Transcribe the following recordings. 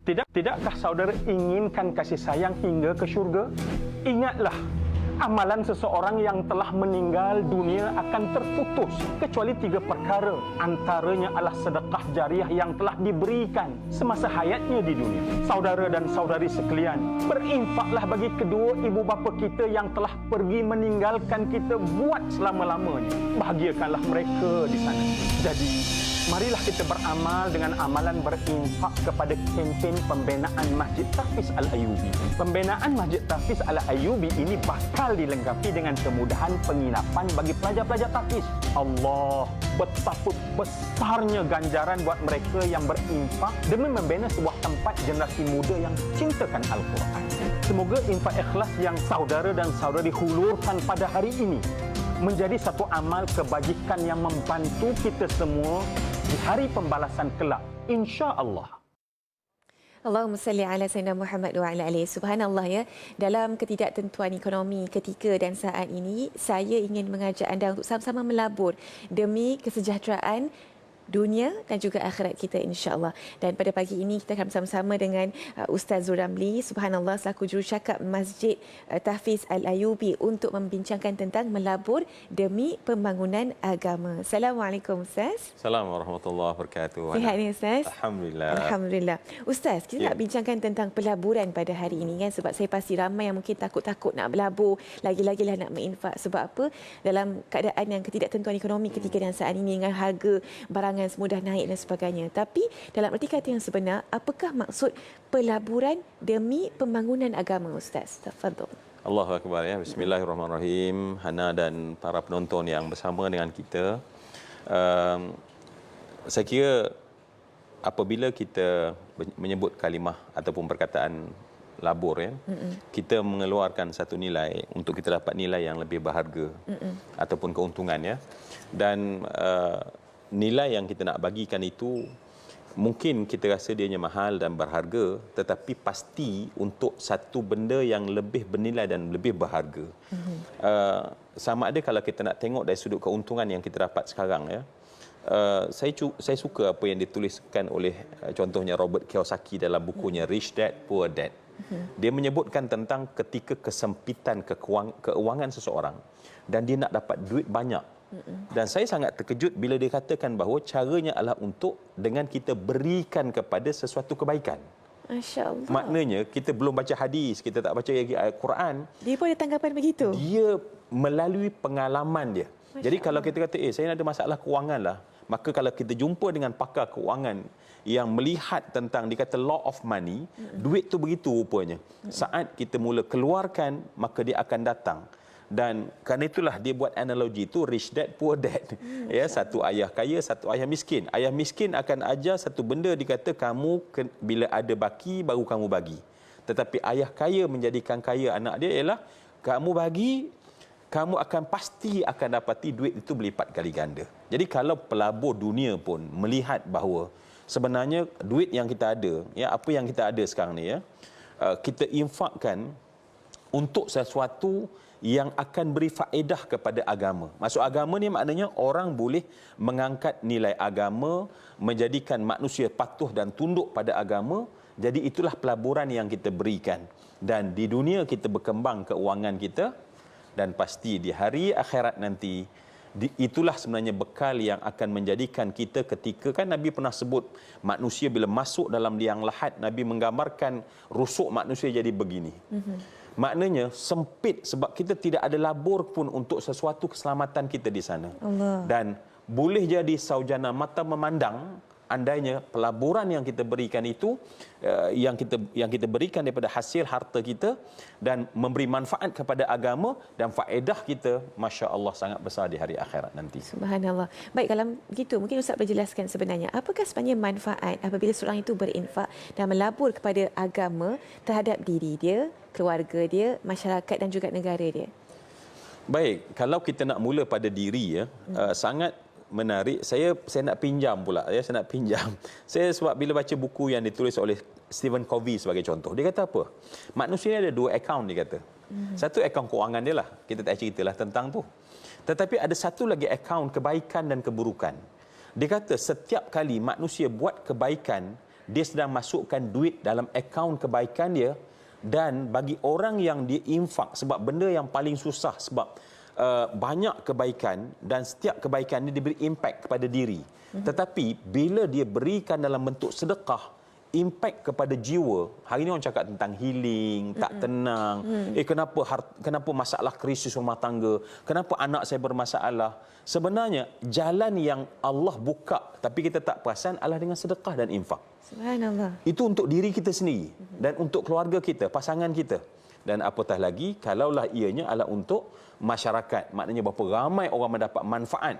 Tidakkah saudara inginkan kasih sayang hingga ke syurga? Ingatlah, amalan seseorang yang telah meninggal dunia akan terputus kecuali 3 perkara. Antaranya adalah sedekah jariah yang telah diberikan semasa hayatnya di dunia. Saudara dan saudari sekalian, berinfaklah bagi kedua ibu bapa kita yang telah pergi meninggalkan kita buat selama-lamanya. Bahagiakanlah mereka di sana. Jadi, marilah kita beramal dengan amalan berinfak kepada kempen pembinaan Masjid Tahfiz Al-Ayyubi. Pembinaan Masjid Tahfiz Al-Ayyubi ini bakal dilengkapi dengan kemudahan penginapan bagi pelajar-pelajar tahfiz. Allah, betapa besarnya ganjaran buat mereka yang berinfak demi membina sebuah tempat generasi muda yang cintakan Al-Quran. Semoga infak ikhlas yang saudara dan saudari hulurkan pada hari ini menjadi satu amal kebajikan yang membantu kita semua di hari pembalasan kelak, insya-Allah. Allahumma salli ala Sayyidina Muhammad wa ala alihi. Subhanallah ya. Dalam ketidaktentuan ekonomi ketika dan saat ini, saya ingin mengajak anda untuk sama-sama melabur demi kesejahteraan dunia dan juga akhirat kita, insya-Allah. Dan pada pagi ini kita akan bersama-sama dengan Ustaz Zul Ramli, subhanallah, selaku jurucakap Masjid Tahfiz Al-Ayyubi untuk membincangkan tentang melabur demi pembangunan agama. Assalamualaikum Ustaz. Assalamualaikum warahmatullahi wabarakatuh. Sihat ni Ustaz? Alhamdulillah. Alhamdulillah. Ustaz, kita nak bincangkan tentang pelaburan pada hari ini kan, sebab saya pasti ramai yang mungkin takut-takut nak berlabur, lagi-lagilah nak menginfak. Sebab apa? Dalam keadaan yang ketidaktentuan ekonomi ketika dan saat ini dengan harga barang semudah naik dan sebagainya. Tapi dalam erti kata yang sebenar, apakah maksud pelaburan demi pembangunan agama, Ustaz? Tafadhol. Allahu Akbar ya. Bismillahirrahmanirrahim. Hana dan para penonton yang bersama dengan kita. Saya kira apabila kita menyebut kalimah ataupun perkataan labur ya, kita mengeluarkan satu nilai untuk kita dapat nilai yang lebih berharga ataupun keuntungan ya. Dan nilai yang kita nak bagikan itu mungkin kita rasa dianya mahal dan berharga, tetapi pasti untuk satu benda yang lebih bernilai dan lebih berharga. Sama ada kalau kita nak tengok dari sudut keuntungan yang kita dapat sekarang ya. Saya suka apa yang dituliskan oleh contohnya Robert Kiyosaki dalam bukunya Rich Dad Poor Dad. Dia menyebutkan tentang ketika kesempitan keuangan seseorang dan dia nak dapat duit banyak. Dan saya sangat terkejut bila dia katakan bahawa caranya adalah untuk dengan kita berikan kepada sesuatu kebaikan. Masya Allah. Maknanya kita belum baca hadis, kita tak baca lagi ayat Quran. Dia pun ada tanggapan begitu? Dia melalui pengalaman dia. Jadi kalau kita kata, saya ada masalah kewangan lah, maka kalau kita jumpa dengan pakar kewangan yang melihat tentang, dikata law of money, duit tu begitu rupanya. Saat kita mula keluarkan, maka dia akan datang. Dan kerana itulah dia buat analogi itu rich dad poor dad. Ya, satu ayah kaya, satu ayah miskin. Ayah miskin akan ajar satu benda, dikata kamu bila ada baki baru kamu bagi. Tetapi ayah kaya menjadikan kaya anak dia ialah kamu bagi, kamu akan pasti akan dapati duit itu berlipat kali ganda. Jadi kalau pelabur dunia pun melihat bahawa sebenarnya duit yang kita ada, ya apa yang kita ada sekarang ni ya, kita infakkan untuk sesuatu yang akan beri faedah kepada agama. Maksud agama ni maknanya orang boleh mengangkat nilai agama, menjadikan manusia patuh dan tunduk pada agama. Jadi itulah pelaburan yang kita berikan. Dan di dunia kita berkembang keuangan kita, dan pasti di hari akhirat nanti, itulah sebenarnya bekal yang akan menjadikan kita ketika, kan Nabi pernah sebut manusia bila masuk dalam liang lahat, Nabi menggambarkan rusuk manusia jadi begini. Maknanya sempit sebab kita tidak ada labur pun untuk sesuatu keselamatan kita di sana. Allah. Dan boleh jadi saujana mata memandang andainya pelaburan yang kita berikan itu yang kita berikan daripada hasil harta kita dan memberi manfaat kepada agama, dan faedah kita masya-Allah sangat besar di hari akhirat nanti. Subhanallah. Baik, kalau begitu mungkin Ustaz berjelaskan sebenarnya apakah sebenarnya manfaat apabila seorang itu berinfak dan melabur kepada agama terhadap diri dia, keluarga dia, masyarakat dan juga negara dia. Baik, kalau kita nak mula pada diri ya, sangat menarik. Saya nak pinjam pula ya, saya nak pinjam. Saya sebab bila baca buku yang ditulis oleh Stephen Covey sebagai contoh, dia kata apa? Manusia ni ada 2 akaun dia kata. Satu akaun kewangan dia lah, kita tak ceritalah tentang tu. Tetapi ada satu lagi akaun kebaikan dan keburukan. Dia kata setiap kali manusia buat kebaikan dia sedang masukkan duit dalam akaun kebaikan dia. Dan bagi orang yang dia infak, sebab benda yang paling susah, sebab banyak kebaikan dan setiap kebaikan ini diberi impak kepada diri. Tetapi bila dia berikan dalam bentuk sedekah, impak kepada jiwa. Hari ini orang cakap tentang healing, tak tenang. Kenapa masalah krisis rumah tangga? Kenapa anak saya bermasalah? Sebenarnya jalan yang Allah buka tapi kita tak perasan adalah dengan sedekah dan infak. Subhanallah. Itu untuk diri kita sendiri dan untuk keluarga kita, pasangan kita. Dan apatah lagi kalaulah ianya adalah untuk masyarakat. Maknanya berapa ramai orang mendapat manfaat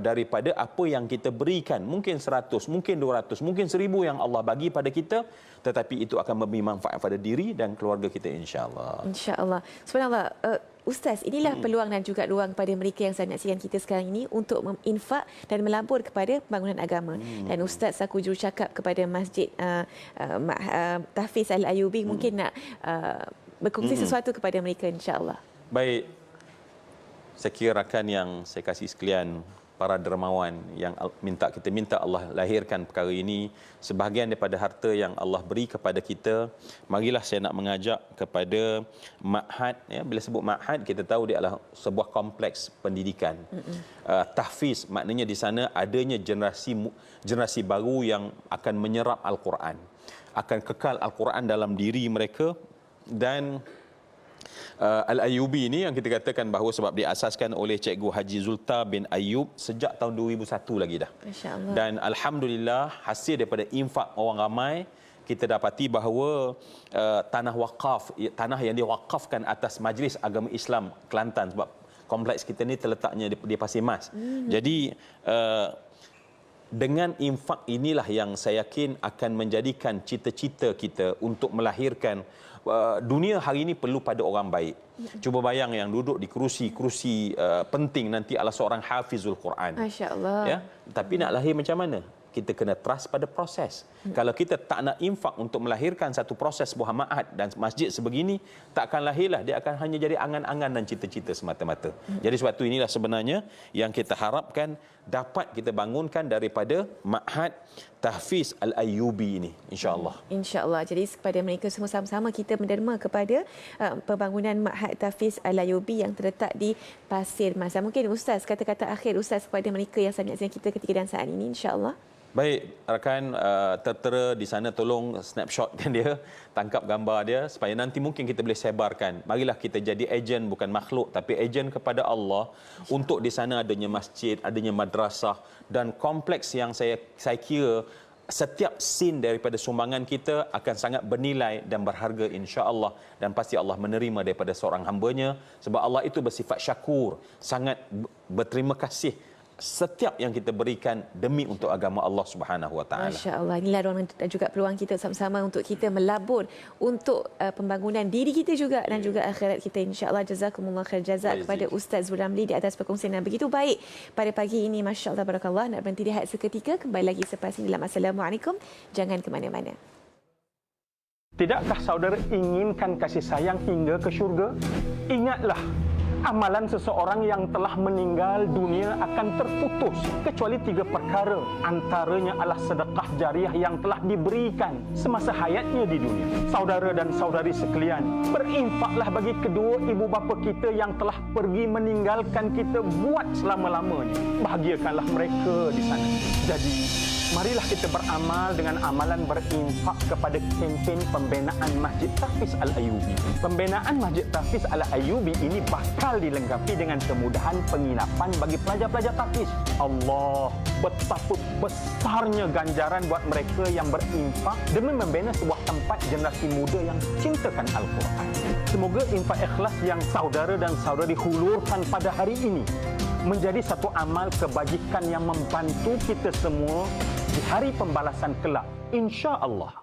daripada apa yang kita berikan. Mungkin 100, mungkin 200, mungkin 1000 yang Allah bagi pada kita, tetapi itu akan memberi manfaat pada diri dan keluarga kita, insya-Allah. Insya-Allah. Subhanallah. Ustaz, inilah peluang dan juga ruang kepada mereka yang sedang menyaksikan kita sekarang ini untuk menginfak dan melabur kepada pembangunan agama. Dan Ustaz aku jurucakap kepada Masjid Tahfiz Al-Ayyubi mungkin nak berkongsi sesuatu kepada mereka, insya-Allah. Baik. Saya kira rakan yang saya kasih sekalian, para dermawan yang kita minta Allah lahirkan perkara ini, sebahagian daripada harta yang Allah beri kepada kita, marilah saya nak mengajak kepada ma'had. Ya, bila sebut ma'had, kita tahu dia adalah sebuah kompleks pendidikan. Tahfiz, maknanya di sana adanya generasi baru yang akan menyerap Al-Quran, akan kekal Al-Quran dalam diri mereka. Dan Al-Ayyubi ini yang kita katakan bahawa sebab diasaskan oleh Cikgu Haji Zulta bin Ayyub sejak tahun 2001 lagi dah. Masya-Allah. Dan alhamdulillah hasil daripada infak orang ramai, kita dapati bahawa tanah wakaf, tanah yang diwakafkan atas Majlis Agama Islam Kelantan, sebab kompleks kita ni terletaknya di Pasir Mas. Jadi dengan infak inilah yang saya yakin akan menjadikan cita-cita kita untuk melahirkan dunia hari ini perlu pada orang baik. Cuba bayang yang duduk di kerusi-kerusi penting nanti adalah seorang hafizul Quran. Masya-Allah. Ya, tapi nak lahir macam mana? Kita kena trust pada proses. Kalau kita tak nak infak untuk melahirkan satu proses sebuah ma'had dan masjid sebegini, tak akan lahirlah. Dia akan hanya jadi angan-angan dan cita-cita semata-mata. Jadi sebab itu inilah sebenarnya yang kita harapkan dapat kita bangunkan daripada ma'had Tahfiz Al-Ayyubi ini, insya-Allah. Insya-Allah. Jadi kepada mereka semua sama-sama kita menderma kepada pembangunan Ma'had Tahfiz Al-Ayyubi yang terletak di Pasir Mas. Mungkin Ustaz, kata-kata akhir Ustaz kepada mereka yang sedang menyaksikan kita ketika dan saat ini, insya-Allah. Baik, rakan tertera di sana, tolong snapshotkan dia, tangkap gambar dia supaya nanti mungkin kita boleh sebarkan. Marilah kita jadi ejen, bukan makhluk tapi ejen kepada Allah. Untuk di sana adanya masjid, adanya madrasah dan kompleks yang saya kira setiap sen daripada sumbangan kita akan sangat bernilai dan berharga, insya-Allah, dan pasti Allah menerima daripada seorang hamba-Nya, sebab Allah itu bersifat syakur, sangat berterima kasih setiap yang kita berikan demi untuk agama Allah Subhanahu Wa Taala. Masya-Allah. Inilah ruang dan juga peluang kita sama-sama untuk kita melabur untuk pembangunan diri kita juga dan juga akhirat kita, insya-Allah. Jazakumullah khair jazak kepada Ustaz Zul Ramli di atas perkongsian yang begitu baik pada pagi ini. Masya-Allah, barakallah. Nak berhenti rehat seketika, kembali lagi selepas ini dalam Assalamualaikum. Jangan ke mana-mana. Tidakkah saudara inginkan kasih sayang hingga ke syurga? Ingatlah, amalan seseorang yang telah meninggal dunia akan terputus kecuali 3 perkara. Antaranya adalah sedekah jariah yang telah diberikan semasa hayatnya di dunia. Saudara dan saudari sekalian, berinfaklah bagi kedua ibu bapa kita yang telah pergi meninggalkan kita buat selama-lamanya. Bahagiakanlah mereka di sana. Jadi, marilah kita beramal dengan amalan berinfak kepada kempen pembinaan Masjid Tahfiz Al-Ayyubi. Pembinaan Masjid Tahfiz Al-Ayyubi ini bakal dilengkapi dengan kemudahan penginapan bagi pelajar-pelajar tahfiz. Allah, betapa besarnya ganjaran buat mereka yang berinfak demi membina sebuah tempat generasi muda yang cintakan Al-Quran. Semoga infak ikhlas yang saudara dan saudari hulurkan pada hari ini menjadi satu amal kebajikan yang membantu kita semua di hari pembalasan kelak, insya-Allah.